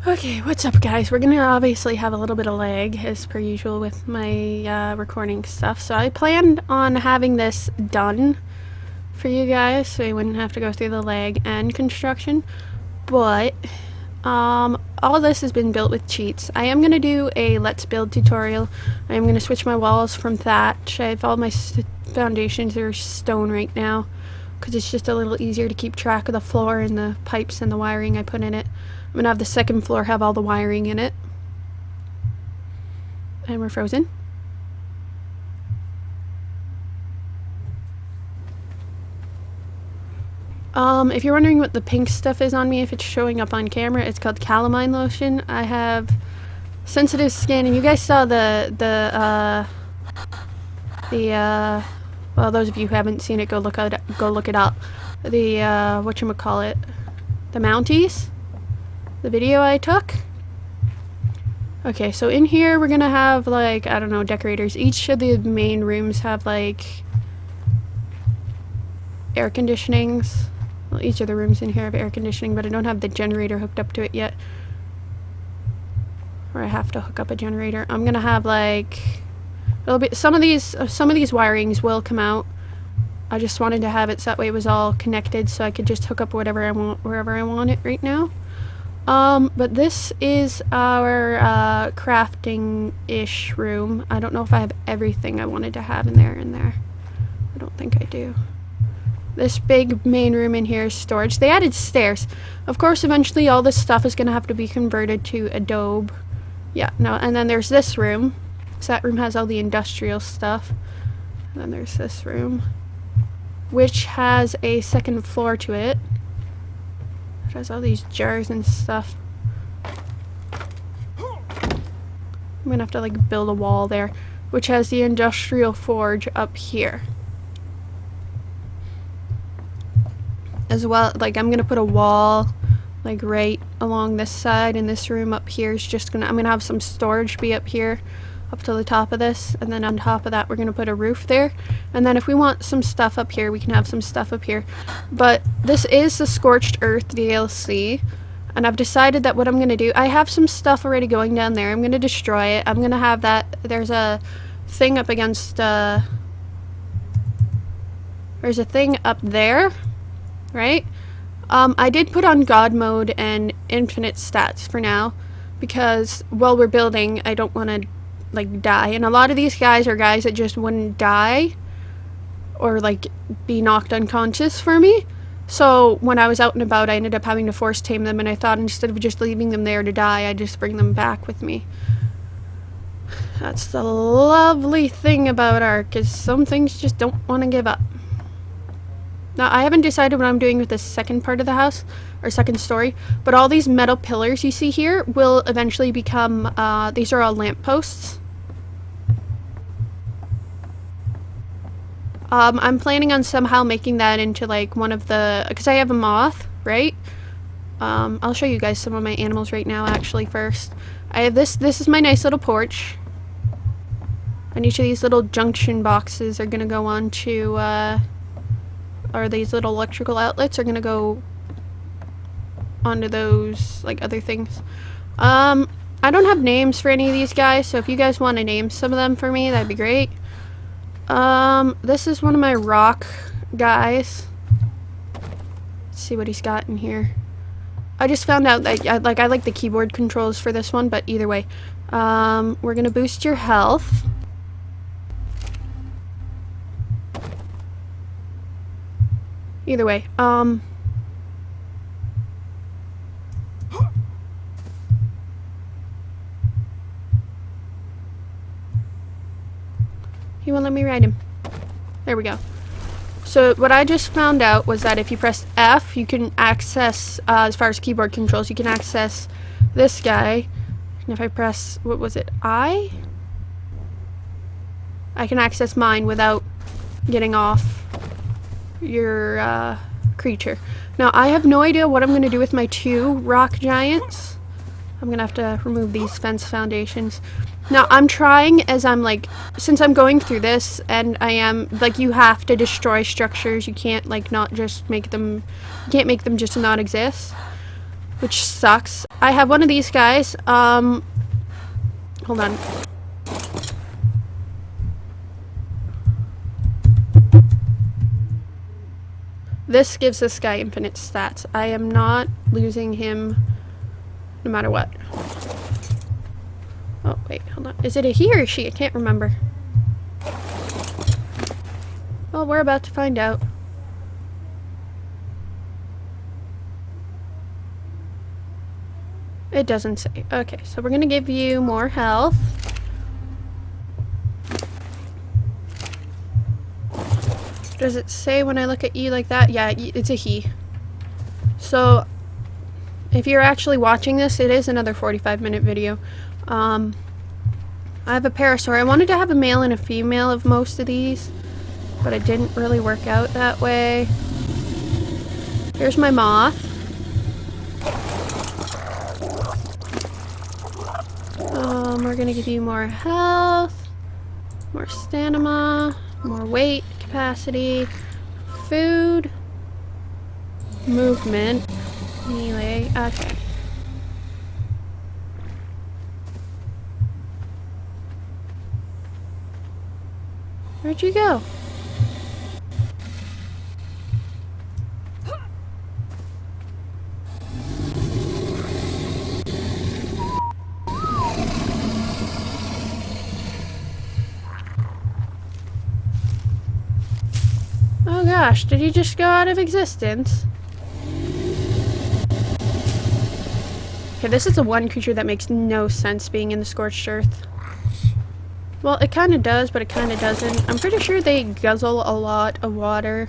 Okay, what's up guys? We're gonna obviously have a little bit of lag as per usual with my recording stuff. So I planned on having this done for you guys so you wouldn't have to go through the lag and construction. But all this has been built with cheats. I am gonna do a let's build tutorial. I am gonna switch my walls from thatch. I have all my foundations are stone right now because it's just a little easier to keep track of the floor and the pipes and the wiring I put in it. I'm gonna have the second floor have all the wiring in it. And we're frozen. If you're wondering what the pink stuff is on me, if it's showing up on camera, it's called calamine lotion. I have sensitive skin, and you guys saw well, those of you who haven't seen it, go look it up. The whatchamacallit, the Mounties, the video I took. Okay, so in here we're gonna have, like, I don't know, decorators. Each of the main rooms have, like, air conditionings. Well, each of the rooms in here have air conditioning, but I don't have the generator hooked up to it yet. Or I have to hook up a generator. I'm gonna have, like, some of these wirings will come out. I just wanted to have it so that way it was all connected, so I could just hook up whatever I want wherever I want it right now. But this is our crafting-ish room. I don't know if I have everything I wanted to have in there. I don't think I do. This big main room in here is storage. They added stairs. Of course, eventually all this stuff is going to have to be converted to adobe. Yeah, no, and then there's this room. So that room has all the industrial stuff. And then there's this room, which has a second floor to it. It has all these jars and stuff. I'm gonna have to, like, build a wall there, which has the industrial forge up here. As well, like, I'm gonna put a wall, like, right along this side, and this room up here is just I'm gonna have some storage be up here, up to the top of this, and then on top of that we're gonna put a roof there, and then if we want some stuff up here we can have some stuff up here. But this is the Scorched Earth DLC, and I've decided that what I'm gonna do, I have some stuff already going down there. I'm gonna destroy it. I'm gonna have that, there's a thing up against there's a thing up there, right? I did put on God mode and infinite stats for now because while we're building I don't want to, like, die, and a lot of these guys are guys that just wouldn't die or, like, be knocked unconscious for me. So when I was out and about I ended up having to force tame them, and I thought instead of just leaving them there to die I'd just bring them back with me. That's the lovely thing about Ark, is some things just don't want to give up. Now, I haven't decided what I'm doing with the second part of the house, or second story, but all these metal pillars you see here will eventually become, these are all lampposts. I'm planning on somehow making that into, like, one of the, because I have a moth, right? I'll show you guys some of my animals right now, actually, first. I have this is my nice little porch. And each of these little junction boxes are gonna go on to, or these little electrical outlets are gonna go onto those, like, other things. I don't have names for any of these guys, so if you guys want to name some of them for me, that'd be great. This is one of my rock guys. Let's see what he's got in here. I just found out that I like the keyboard controls for this one, but either way. We're gonna boost your health. Either way, he won't let me ride him. There we go. So what I just found out was that if you press F, you can access, as far as keyboard controls, you can access this guy. And if I press, what was it, I can access mine without getting off your creature. Now, I have no idea what I'm going to do with my two rock giants. I'm going to have to remove these fence foundations. Now, I'm trying, as I'm, like, since I'm going through this, and I am, like, you have to destroy structures. You can't, like, not just make them, you can't make them just not exist, which sucks. I have one of these guys. Hold on. This gives this guy infinite stats. I am not losing him no matter what. Oh, wait, hold on. Is it a he or a she? I can't remember. Well, we're about to find out. It doesn't say. Okay, so we're gonna give you more health. Does it say when I look at you like that? Yeah, it's a he. So, if you're actually watching this, it is another 45-minute video. I have a parasaur. I wanted to have a male and a female of most of these, but it didn't really work out that way. Here's my moth. We're gonna give you more health, more stamina, more weight, capacity, food, movement, melee. Okay. Where'd you go? Oh gosh, did he just go out of existence? Okay, this is the one creature that makes no sense being in the scorched earth. Well, it kind of does, but it kind of doesn't. I'm pretty sure they guzzle a lot of water.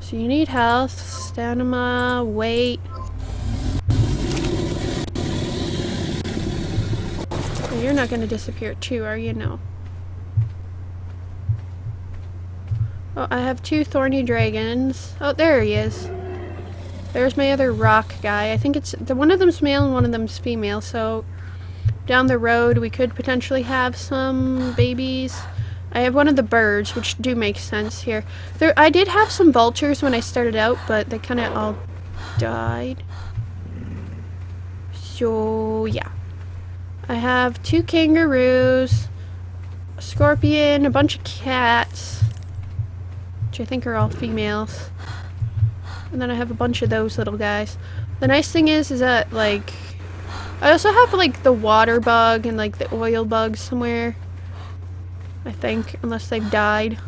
So you need health, stamina, weight. Well, you're not going to disappear too, are you? No. Oh, I have 2 thorny dragons. Oh, there he is. There's my other rock guy. I think it's one of them's male and one of them's female, so down the road we could potentially have some babies. I have one of the birds, which do make sense here. I did have some vultures when I started out, but they kind of all died. So yeah, I have 2 kangaroos, a scorpion, a bunch of cats, which I think are all females. And then I have a bunch of those little guys. The nice thing is that, like, I also have, like, the water bug and, like, the oil bug somewhere. I think, unless they've died.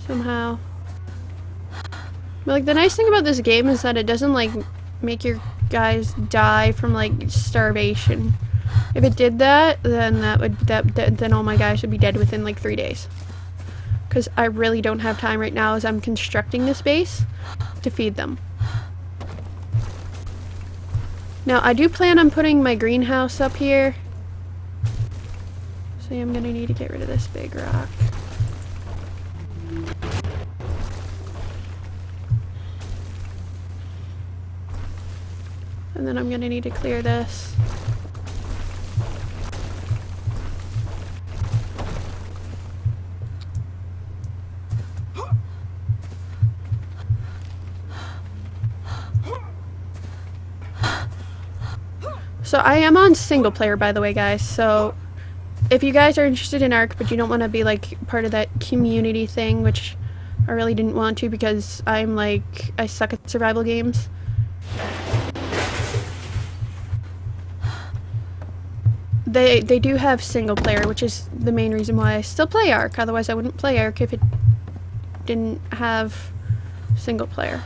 Somehow. But, like, the nice thing about this game is that it doesn't, like, make your guys die from, like, starvation. If it did that, then then all my guys would be dead within, like, 3 days. Because I really don't have time right now as I'm constructing this base to feed them. Now, I do plan on putting my greenhouse up here. So I'm going to need to get rid of this big rock. And then I'm going to need to clear this. So I am on single player, by the way, guys. So if you guys are interested in ARC, but you don't want to be like part of that community thing, which I really didn't want to because I'm like, I suck at survival games. They do have single player, which is the main reason why I still play ARC. Otherwise I wouldn't play ARC if it didn't have single player.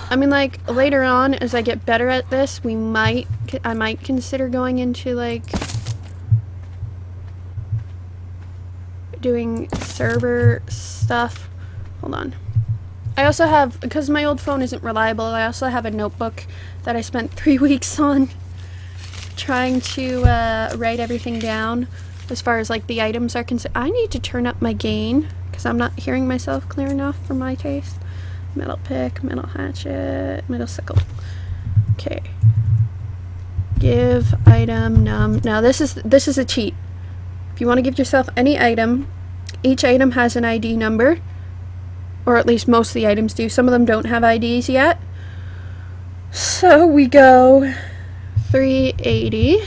I mean, like, later on, as I get better at this, I might consider going into, like, doing server stuff. Hold on. I also have, because my old phone isn't reliable, I also have a notebook that I spent 3 weeks on trying to write everything down as far as, like, the items are concerned. I need to turn up my gain, because I'm not hearing myself clear enough for my taste. Metal pick, metal hatchet, metal sickle. Okay. Give item num. Now this is a cheat. If you want to give yourself any item, each item has an ID number, or at least most of the items do. Some of them don't have IDs yet. So we go 380,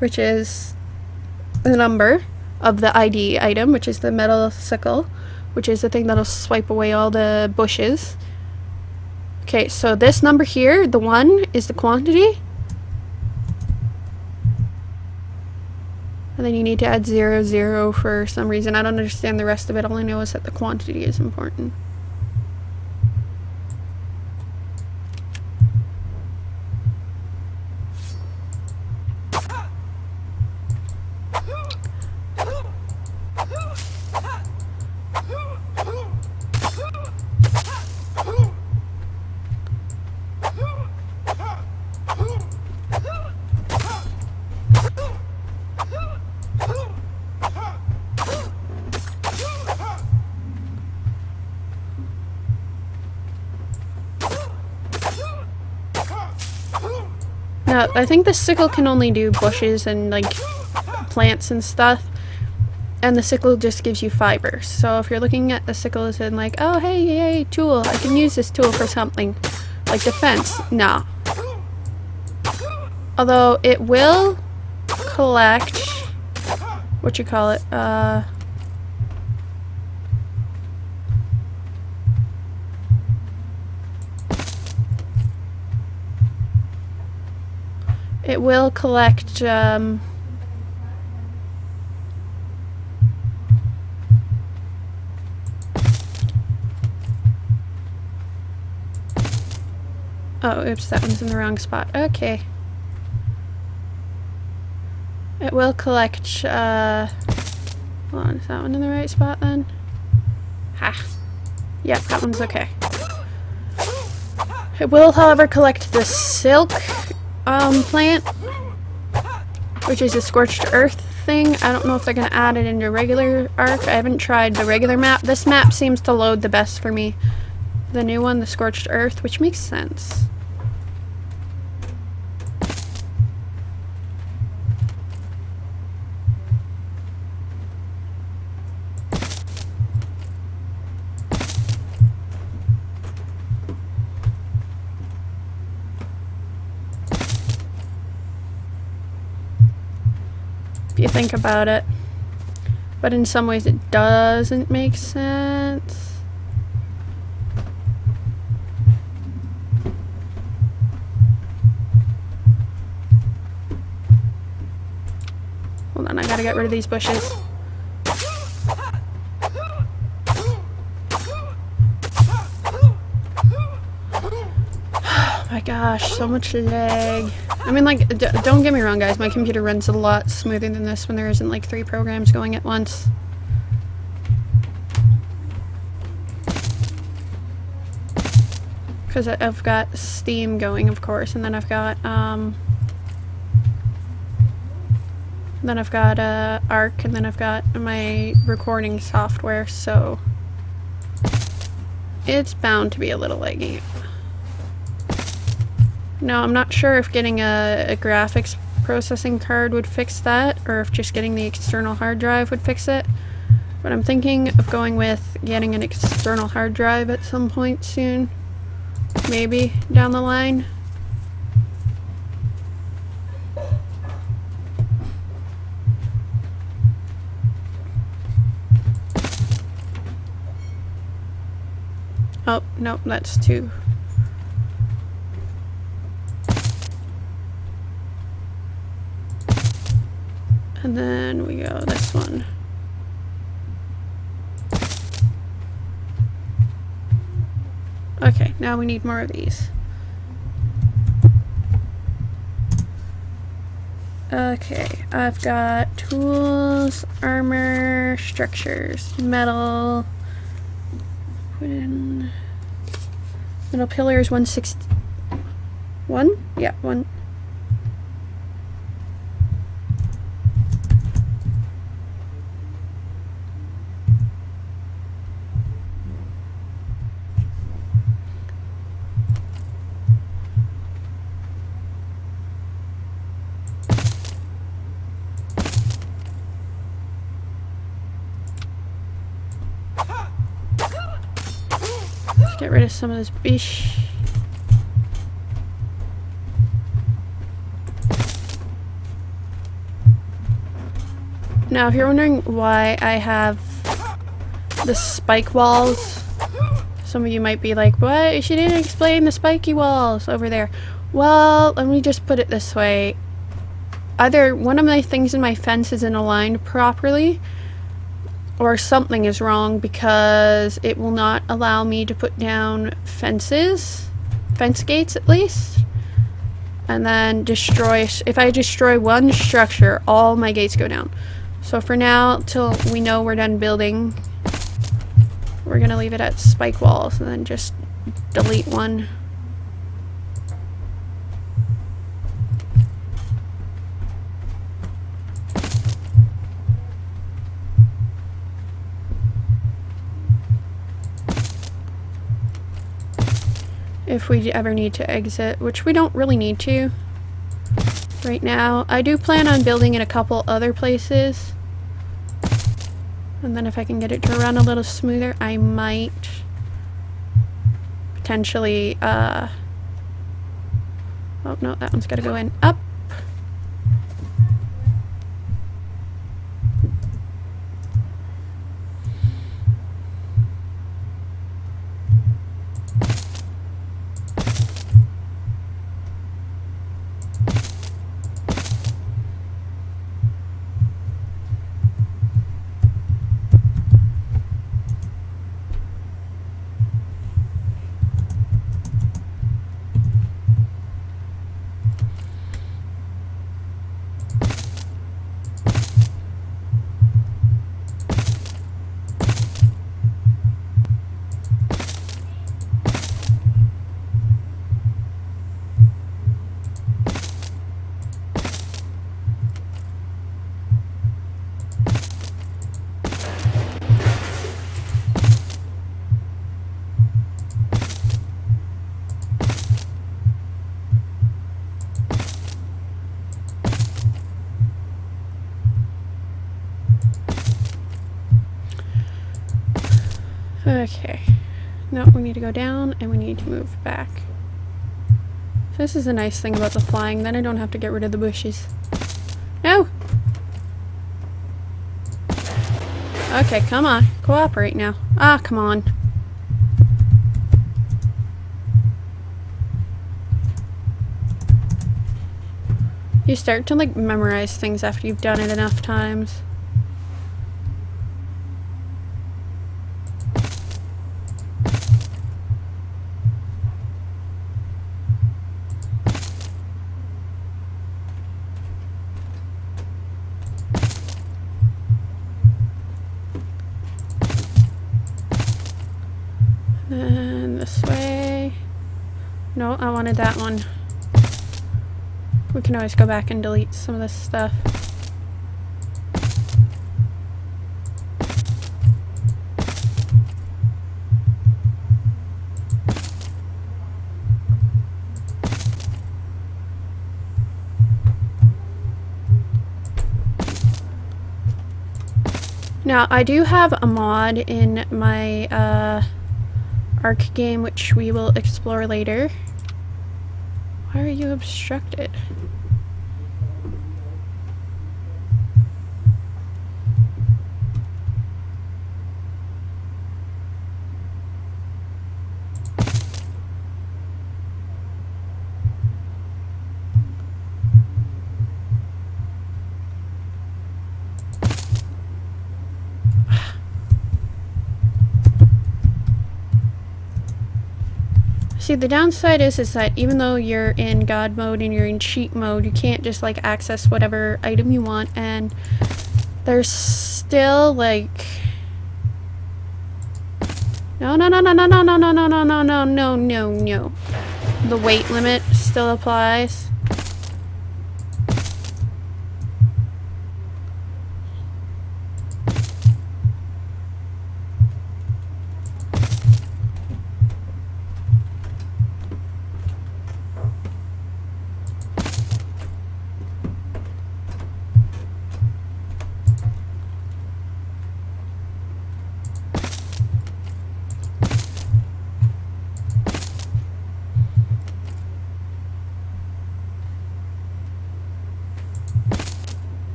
which is the number of the ID item, which is the metal sickle, which is the thing that'll swipe away all the bushes. Okay, so this number here, the 1, is the quantity. And then you need to add 0, 0 for some reason. I don't understand the rest of it. All I know is that the quantity is important. Now, I think the sickle can only do bushes and, like, plants and stuff. And the sickle just gives you fiber. So if you're looking at the sickle as in, like, oh, hey, yay, tool. I can use this tool for something. Like defense. Nah. Although, it will collect... what you call it? It will collect, oh, oops, that one's in the wrong spot. Okay. It will collect, hold on, is that one in the right spot then? Ha. Yep, that one's okay. It will, however, collect the silk plant, which is a scorched earth thing. I don't know if they're going to add it into regular Ark. I haven't tried the regular map. This map seems to load the best for me. The new one, the scorched earth, which makes sense. If you think about it. But in some ways it doesn't make sense. Hold on, I gotta get rid of these bushes. Oh my gosh, so much lag. I mean, like, don't get me wrong, guys. My computer runs a lot smoother than this when there isn't, like, 3 programs going at once. Because I've got Steam going, of course, and then I've got, Arc, and then I've got my recording software, so it's bound to be a little laggy. Now, I'm not sure if getting a graphics processing card would fix that, or if just getting the external hard drive would fix it. But I'm thinking of going with getting an external hard drive at some point soon. Maybe down the line. Oh, nope, that's too... And then we go this one. Okay, now we need more of these. Okay, I've got tools, armor, structures, metal. Put in metal pillars 161? Yeah, 1. Get rid of some of this bish. Now, if you're wondering why I have the spike walls, some of you might be like, what? She didn't explain the spiky walls over there. Well, let me just put it this way. Either one of my things in my fence isn't aligned properly, or something is wrong because it will not allow me to put down fence gates at least, and then if I destroy one structure, all my gates go down. So for now, till we know we're done building, we're gonna leave it at spike walls and then just delete one. If we ever need to exit, which we don't really need to right now. I do plan on building in a couple other places, and then if I can get it to run a little smoother, I might potentially oh no, that one's got to go in up. Okay, no, we need to go down and we need to move back. So this is a nice thing about the flying, then I don't have to get rid of the bushes. No! Okay, come on, cooperate now. Ah, come on. You start to like memorize things after you've done it enough times. And this way. No, I wanted that one. We can always go back and delete some of this stuff. Now, I do have a mod in my Arc game, which we will explore later. Why are you obstructed? See, the downside is that even though you're in God mode and you're in cheat mode, you can't just like access whatever item you want, and there's still like no. The weight limit still applies.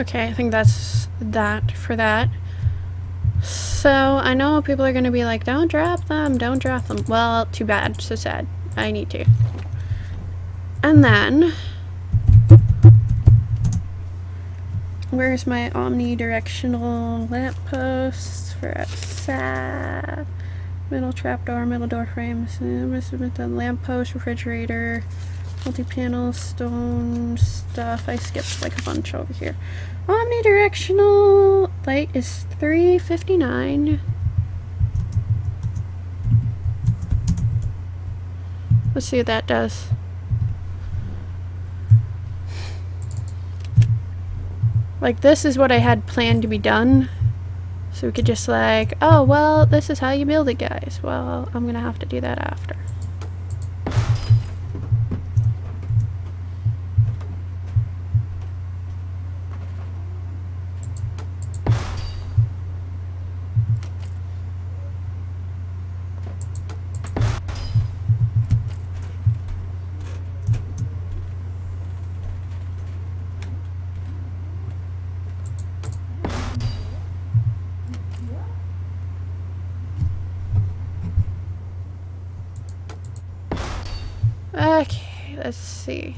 Okay, I think that's that for that. So, I know people are gonna be like, don't drop them, don't drop them. Well, too bad, so sad. I need to. And then, where's my omnidirectional lamppost for outside? Middle trapdoor, middle door frames, the lamppost, refrigerator, multi-panel, stone stuff. I skipped like a bunch over here. Omnidirectional light is $3.59. Let's see what that does. Like, this is what I had planned to be done. So we could just like, oh, well, this is how you build it, guys. Well, I'm gonna have to do that after. Okay, let's see.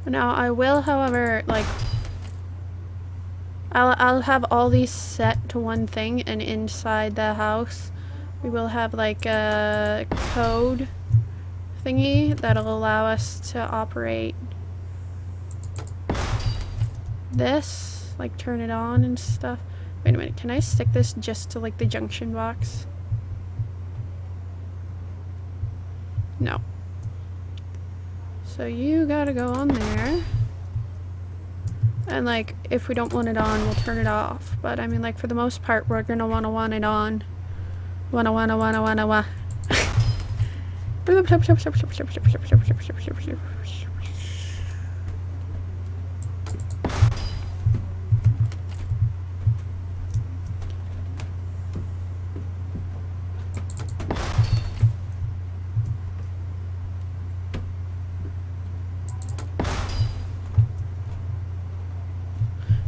Now, I will, however, like, I'll have all these set to one thing, and inside the house, we will have, like, a code thingy that'll allow us to operate this, like, turn it on and stuff. Wait a minute, can I stick this just to, like, the junction box? No. So you gotta go on there. And like, if we don't want it on, we'll turn it off. But I mean, like, for the most part, we're gonna want it on. Wanna.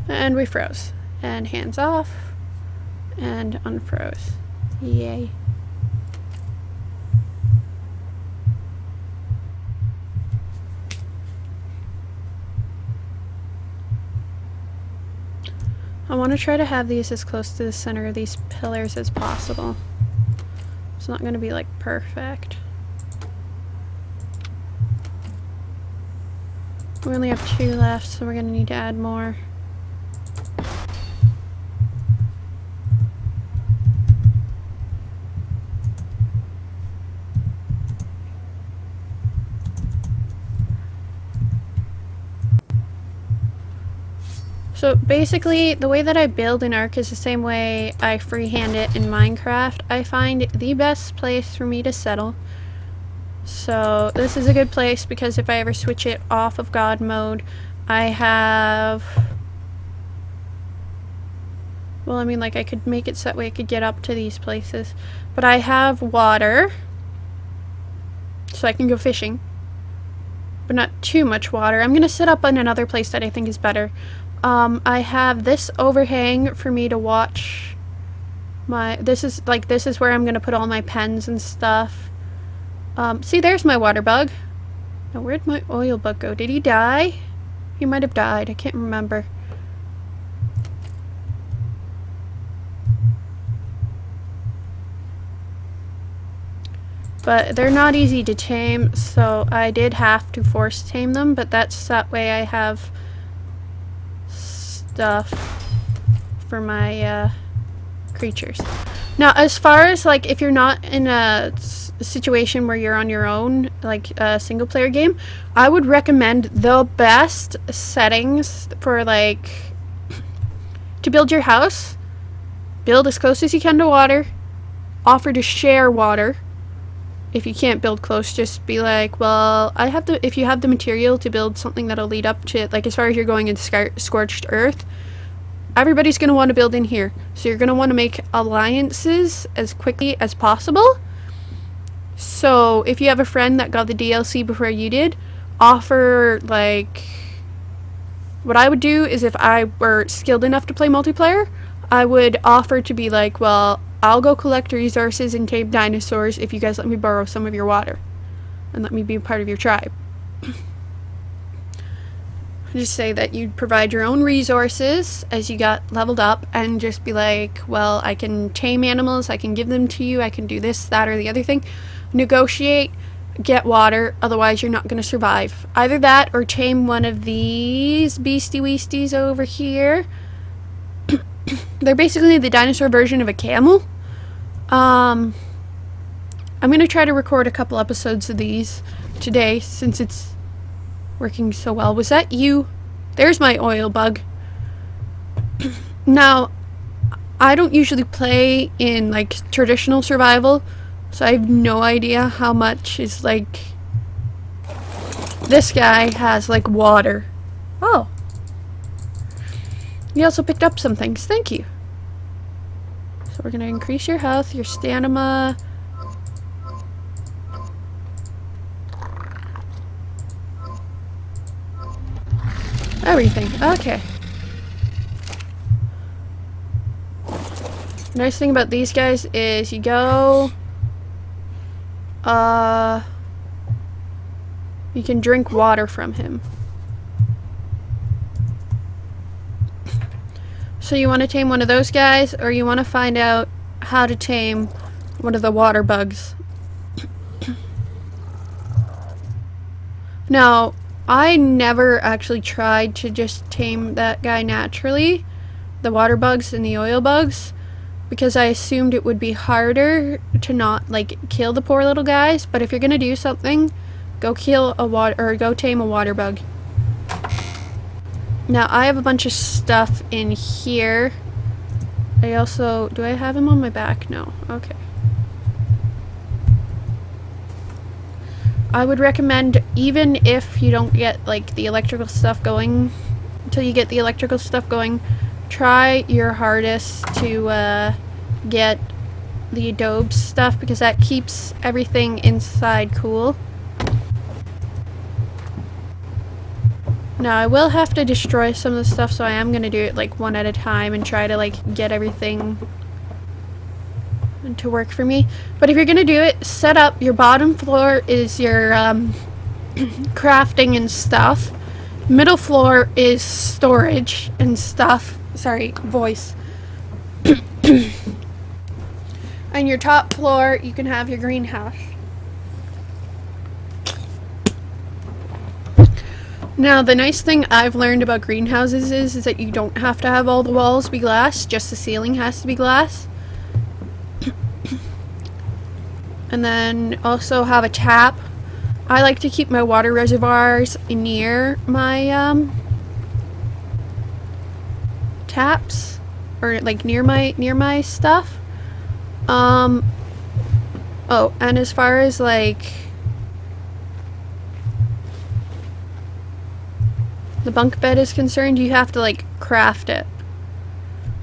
And we froze. And hands off. And unfroze. Yay. I want to try to have these as close to the center of these pillars as possible. It's not going to be like perfect. We only have 2 left, so we're going to need to add more. So basically, the way that I build an arc is the same way I freehand it in Minecraft. I find the best place for me to settle. So this is a good place because if I ever switch it off of God mode, I have... Well, I mean, like, I could make it so that way I could get up to these places. But I have water, so I can go fishing. But not too much water. I'm going to set up in another place that I think is better. I have this overhang for me to watch my... This is where I'm going to put all my pens and stuff. See, there's my water bug. Now, where'd my oil bug go? Did he die? He might have died. I can't remember. But they're not easy to tame, so I did have to force tame them, but that's that way I have stuff for my creatures. Now, as far as, like, if you're not in a situation where you're on your own, like a single player game, I would recommend the best settings for, like, to build your house build as close as you can to water. Offer to share water. If you can't build close, just be like, well, if you have the material to build something that'll lead up to, like, as far as you're going into scorched earth, everybody's going to want to build in here. So you're going to want to make alliances as quickly as possible. So if you have a friend that got the DLC before you did, offer, like, what I would do is if I were skilled enough to play multiplayer, I would offer to be like, well, I'll go collect resources and tame dinosaurs if you guys let me borrow some of your water and let me be a part of your tribe. Just say that you'd provide your own resources as you got leveled up and just be like, well, I can tame animals, I can give them to you, I can do this, that, or the other thing. Negotiate, get water, otherwise you're not going to survive. Either that or tame one of these beastie weasties over here. They're basically the dinosaur version of a camel. I'm going to try to record a couple episodes of these today since it's working so well. Was that you? There's my oil bug. Now, I don't usually play in, like, traditional survival, so I have no idea how much is, like, this guy has, like, water. Oh. You also picked up some things. Thank you. So we're going to increase your health, your stamina. Everything. Okay. Nice thing about these guys is you go... you can drink water from him. So you want to tame one of those guys, or you want to find out how to tame one of the water bugs. Now, I never actually tried to just tame that guy naturally, the water bugs and the oil bugs, because I assumed it would be harder to not, like, kill the poor little guys. But if you're gonna do something, go tame a water bug. Now, I have a bunch of stuff in here. I also... do I have him on my back? No. Okay. I would recommend, even if you don't get, like, the electrical stuff going, until you get the electrical stuff going, try your hardest to get the adobe stuff, because that keeps everything inside cool. Now, I will have to destroy some of the stuff, so I am going to do it, like, one at a time and try to, like, get everything to work for me. But if you're going to do it, set up your bottom floor is your crafting and stuff. Middle floor is storage and stuff. Sorry, voice. And your top floor, you can have your greenhouse. Now, the nice thing I've learned about greenhouses is that you don't have to have all the walls be glass, just the ceiling has to be glass. And then also have a tap. I like to keep my water reservoirs near my taps, or like near my stuff. Oh, and as far as like the bunk bed is concerned, you have to like craft it.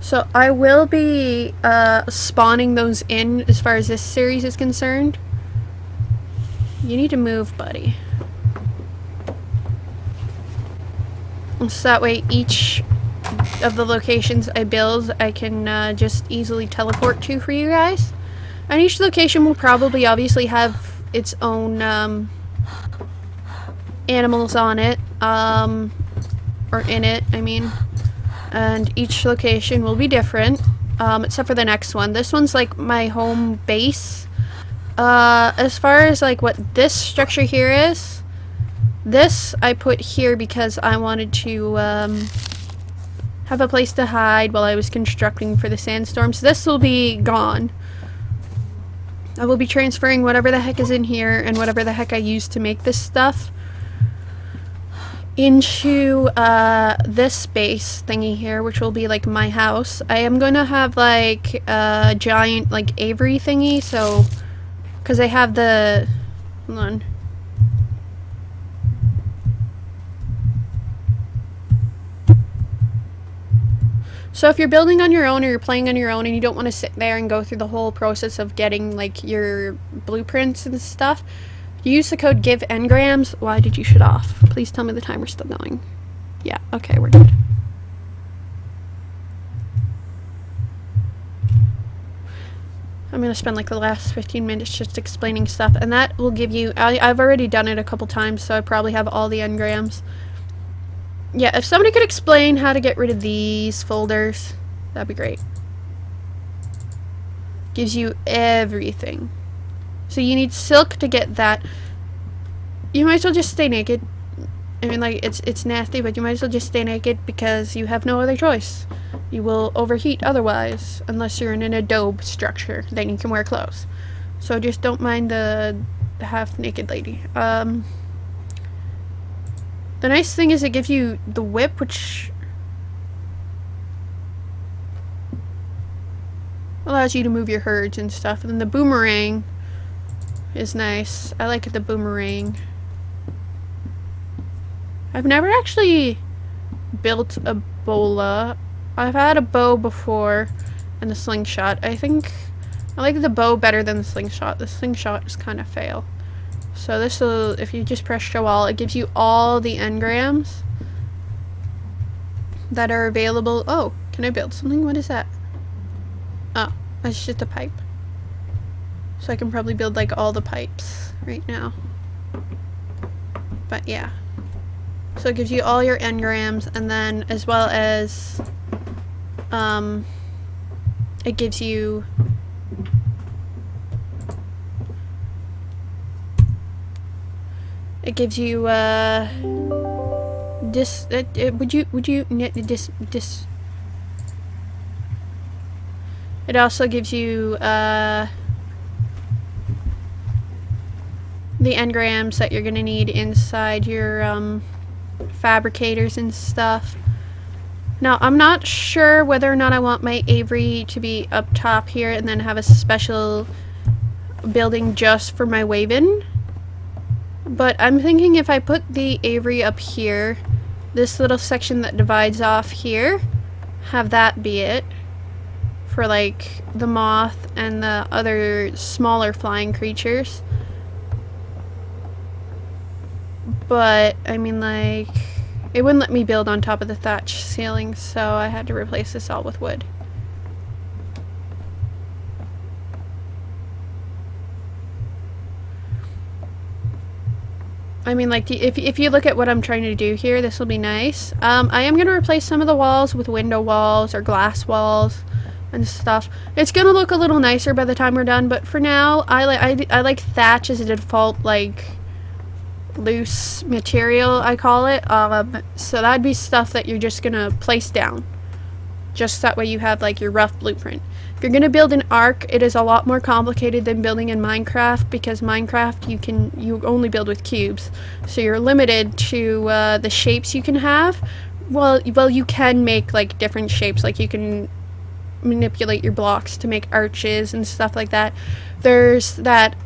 So I will be spawning those in as far as this series is concerned. You need to move, buddy. So that way each of the locations I build, I can just easily teleport to for you guys. And each location will probably obviously have its own animals on it. Or in it, I mean. And each location will be different, except for the next one. This one's like my home base. As far as like what this structure here is, this I put here because I wanted to have a place to hide while I was constructing for the sandstorms. This will be gone. I will be transferring whatever the heck is in here and whatever the heck I used to make this stuff into this space thingy here, which will be like my house, I am gonna have like a giant like aviary thingy, so because I have the, hold on. So if you're building on your own or you're playing on your own and you don't want to sit there and go through the whole process of getting like your blueprints and stuff, use the code give engrams. Why did you shut off? Please tell me the timer's still going. Yeah, okay, we're good. I'm gonna spend like the last 15 minutes just explaining stuff, and that will give you, I've already done it a couple times, so I probably have all the engrams. Yeah, if somebody could explain how to get rid of these folders, that'd be great. Gives you everything. So you need silk to get that. You might as well just stay naked. I mean, like, it's nasty, but you might as well just stay naked because you have no other choice. You will overheat otherwise, unless you're in an adobe structure. Then you can wear clothes. So just don't mind the half-naked lady. The nice thing is it gives you the whip, which allows you to move your herds and stuff. And then the boomerang is nice. I like the boomerang. I've never actually built a bola. I've had a bow before and the slingshot. I think I like the bow better than the slingshot. The slingshot is kind of fail. So this will, if you just press show all, it gives you all the engrams that are available. Oh, can I build something? What is that? Oh, that's just a pipe. So I can probably build like all the pipes right now. But yeah. So it gives you all your engrams, and then as well as it gives you this it also gives you the engrams that you're gonna need inside your fabricators and stuff. Now I'm not sure whether or not I want my aviary to be up top here and then have a special building just for my Waven. But I'm thinking if I put the aviary up here, this little section that divides off here, have that be it for like the moth and the other smaller flying creatures. But I mean, like, it wouldn't let me build on top of the thatch ceiling, so I had to replace this all with wood. I mean, like, if you look at what I'm trying to do here, this will be nice. I am going to replace some of the walls with window walls or glass walls and stuff. It's going to look a little nicer by the time we're done, but for now, I like thatch as a default, like, loose material, I call it. So that'd be stuff that you're just going to place down. Just that way you have, like, your rough blueprint. If you're going to build an arc, it is a lot more complicated than building in Minecraft, because Minecraft you only build with cubes, so you're limited to the shapes you can have. Well, you can make like different shapes, like you can manipulate your blocks to make arches and stuff like that. There's that,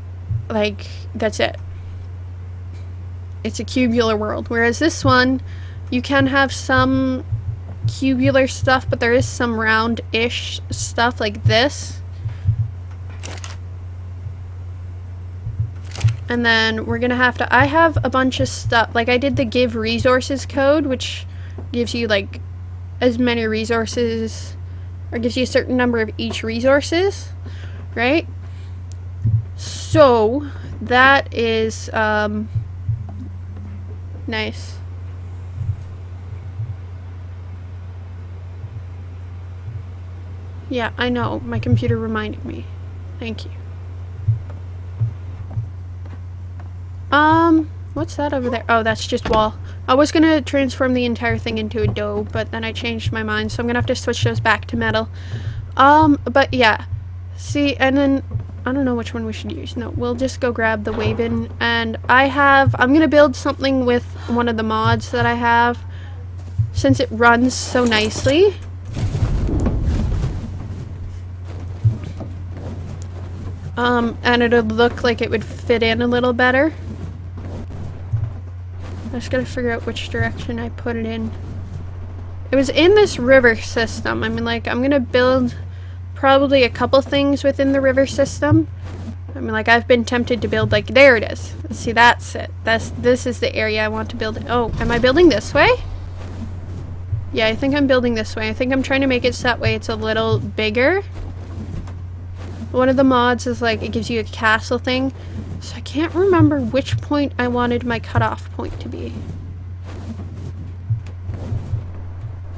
like, that's it. It's a cubular world, whereas this one, you can have some cubular stuff, but there is some round-ish stuff like this. And then we're gonna have to, I have a bunch of stuff, like I did the give resources code, which gives you like as many resources, or gives you a certain number of each resources, right? So that is nice. Yeah, I know. My computer reminded me. Thank you. What's that over there? Oh, that's just wall. I was gonna transform the entire thing into a dough, but then I changed my mind, so I'm gonna have to switch those back to metal. But yeah. See, and then I don't know which one we should use. No, we'll just go grab the Waven. And I'm gonna build something with one of the mods that I have, since it runs so nicely. And it'll look like it would fit in a little better. I just gotta figure out which direction I put it in. It was in this river system. I mean, like, I'm gonna build probably a couple things within the river system. I mean, like, I've been tempted to build, like, there it is. See, that's it. This is the area I want to build. Oh, am I building this way? Yeah, I think I'm building this way. I think I'm trying to make it so that way it's a little bigger. One of the mods is, like, it gives you a castle thing. So I can't remember which point I wanted my cutoff point to be.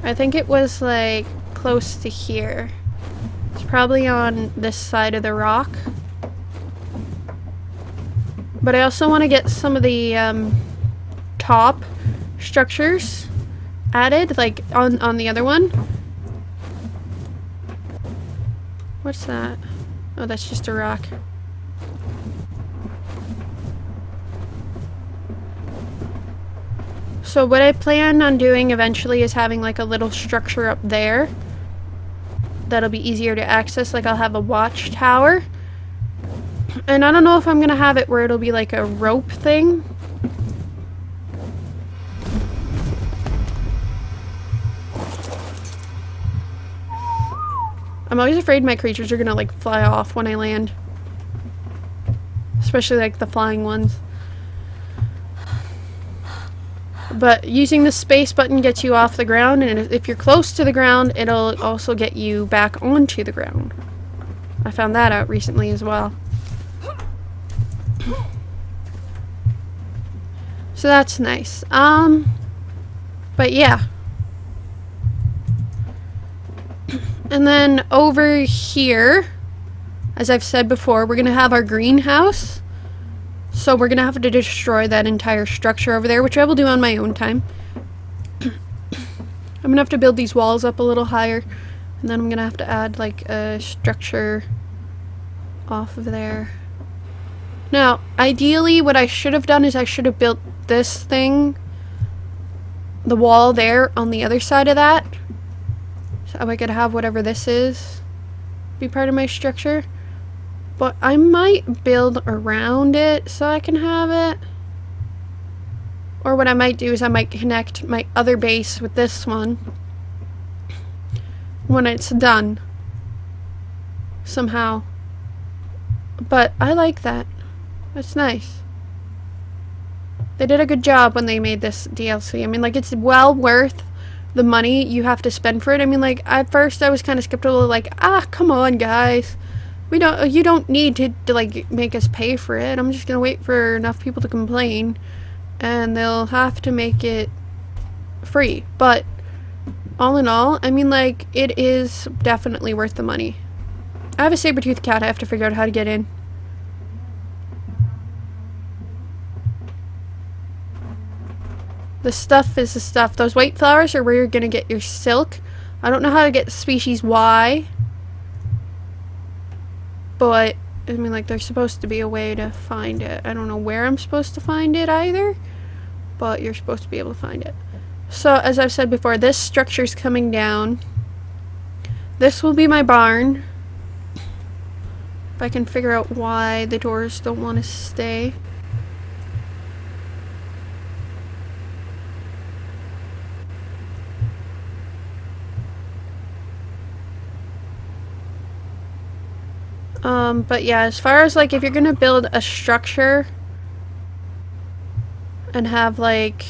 I think it was, like, close to here. It's probably on this side of the rock. But I also want to get some of the top structures added, like on the other one. What's that? Oh, that's just a rock. So what I plan on doing eventually is having like a little structure up there that'll be easier to access. Like I'll have a watchtower. And I don't know if I'm gonna have it where it'll be like a rope thing. I'm always afraid my creatures are gonna like fly off when I land. Especially like the flying ones. But using the space button gets you off the ground, and if you're close to the ground, it'll also get you back onto the ground. I found that out recently as well. So that's nice. But yeah. And then over here, as I've said before, we're gonna have our greenhouse. So we're gonna have to destroy that entire structure over there, which I will do on my own time. I'm gonna have to build these walls up a little higher, and then I'm gonna have to add like a structure off of there. Now, ideally what I should have done is I should have built this thing, the wall there on the other side of that, so I could have whatever this is be part of my structure. But I might build around it so I can have it. Or what I might do is I might connect my other base with this one when it's done. Somehow. But I like that. It's nice. They did a good job when they made this DLC. I mean, like, it's well worth the money you have to spend for it. I mean, like, at first I was kind of skeptical, like, come on, guys. You don't need to like make us pay for it. I'm just gonna wait for enough people to complain, and they'll have to make it free. But all in all, I mean, like, it is definitely worth the money. I have a saber-toothed cat. I have to figure out how to get in. The stuff is the stuff. Those white flowers are where you're gonna get your silk. I don't know how to get species Y. But, I mean, like, there's supposed to be a way to find it. I don't know where I'm supposed to find it either, but you're supposed to be able to find it. So, as I've said before, this structure's coming down. This will be my barn. If I can figure out why the doors don't want to stay. But yeah, as far as like if you're gonna build a structure and have like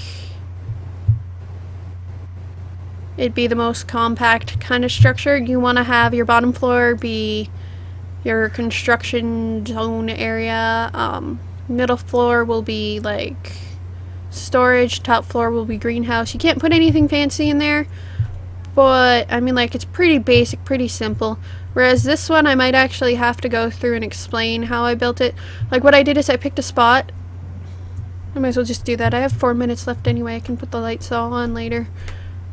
it be the most compact kind of structure, you want to have your bottom floor be your construction zone area, middle floor will be like storage, top floor will be greenhouse. You can't put anything fancy in there, but I mean, like, it's pretty basic, pretty simple. Whereas this one, I might actually have to go through and explain how I built it. Like, what I did is I picked a spot. I might as well just do that. I have 4 minutes left anyway. I can put the lights all on later.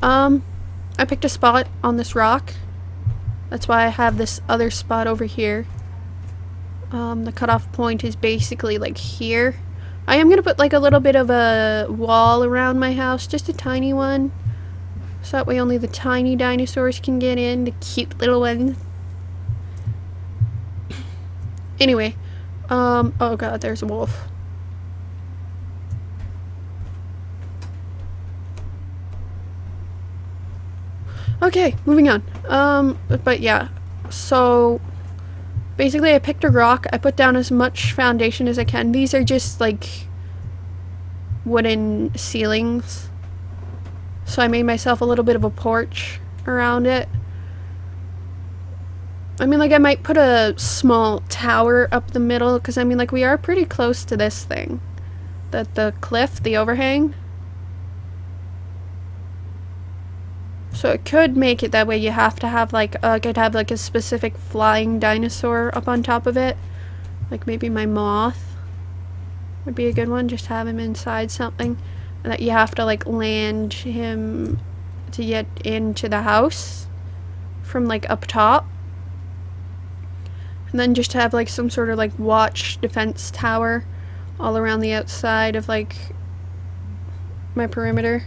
I picked a spot on this rock. That's why I have this other spot over here. The cutoff point is basically like here. I am gonna put like a little bit of a wall around my house, just a tiny one. So that way only the tiny dinosaurs can get in, the cute little ones. Anyway, oh god, there's a wolf. Okay, moving on. But yeah, so basically I picked a rock, I put down as much foundation as I can. These are just like wooden ceilings. So I made myself a little bit of a porch around it. I mean, like, I might put a small tower up the middle, because I mean, like, we are pretty close to this thing. The cliff, the overhang. So it could make it that way you have to have, like, could have, like, a specific flying dinosaur up on top of it. Like, maybe my moth would be a good one, just have him inside something. And that you have to, like, land him to get into the house from, like, up top. And then just have, like, some sort of, like, watch defense tower all around the outside of, like, my perimeter.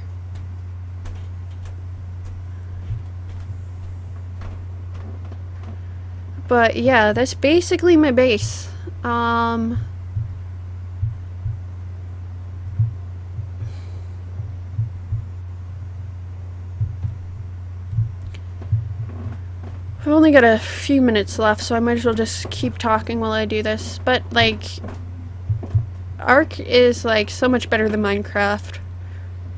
But yeah, that's basically my base. I've only got a few minutes left, so I might as well just keep talking while I do this. But, like, Ark is, like, so much better than Minecraft.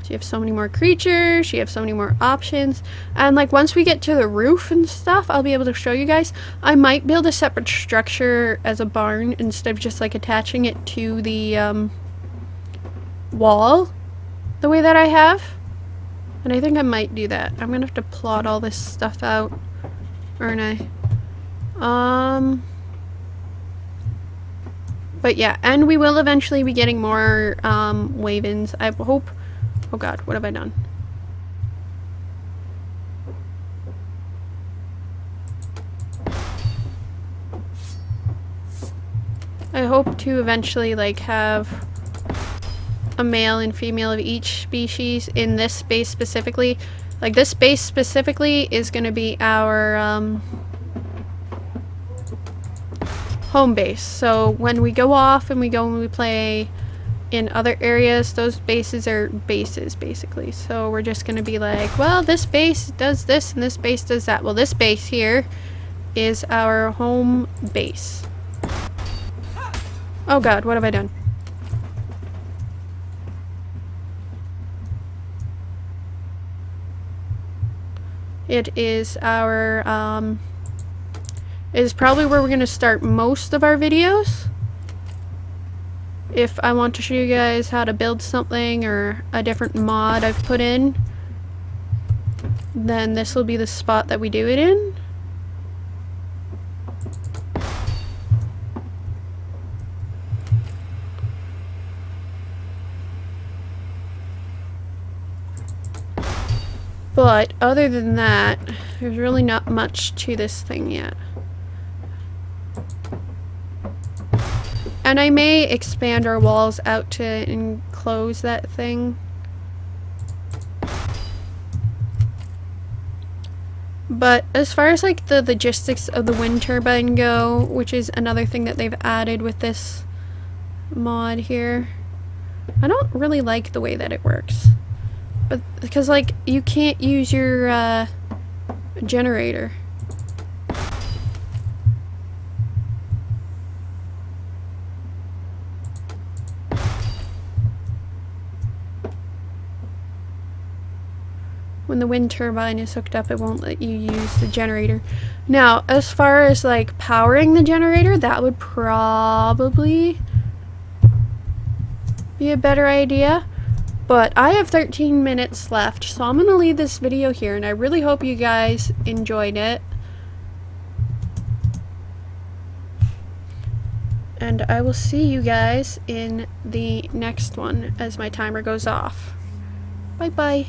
You have so many more creatures, you have so many more options. And, like, once we get to the roof and stuff, I'll be able to show you guys. I might build a separate structure as a barn instead of just, like, attaching it to the, wall the way that I have. And I think I might do that. I'm gonna have to plot all this stuff out. Aren't I? But yeah, and we will eventually be getting more, Wavens. I hope. Oh god, what have I done? I hope to eventually, like, have a male and female of each species in this space specifically. Like, this space specifically is going to be our home base. So when we go off and we go and we play in other areas, those bases are bases, basically. So we're just going to be like, well, this base does this and this base does that. Well, this base here is our home base. Oh god, what have I done? It is our, it is probably where we're going to start most of our videos. If I want to show you guys how to build something or a different mod I've put in, then this will be the spot that we do it in. But other than that, there's really not much to this thing yet. And I may expand our walls out to enclose that thing. But as far as like the logistics of the wind turbine go, which is another thing that they've added with this mod here, I don't really like the way that it works. But because, like, you can't use your generator. When the wind turbine is hooked up, it won't let you use the generator. Now, as far as, like, powering the generator, that would probably be a better idea. But I have 13 minutes left, so I'm going to leave this video here, and I really hope you guys enjoyed it. And I will see you guys in the next one as my timer goes off. Bye-bye.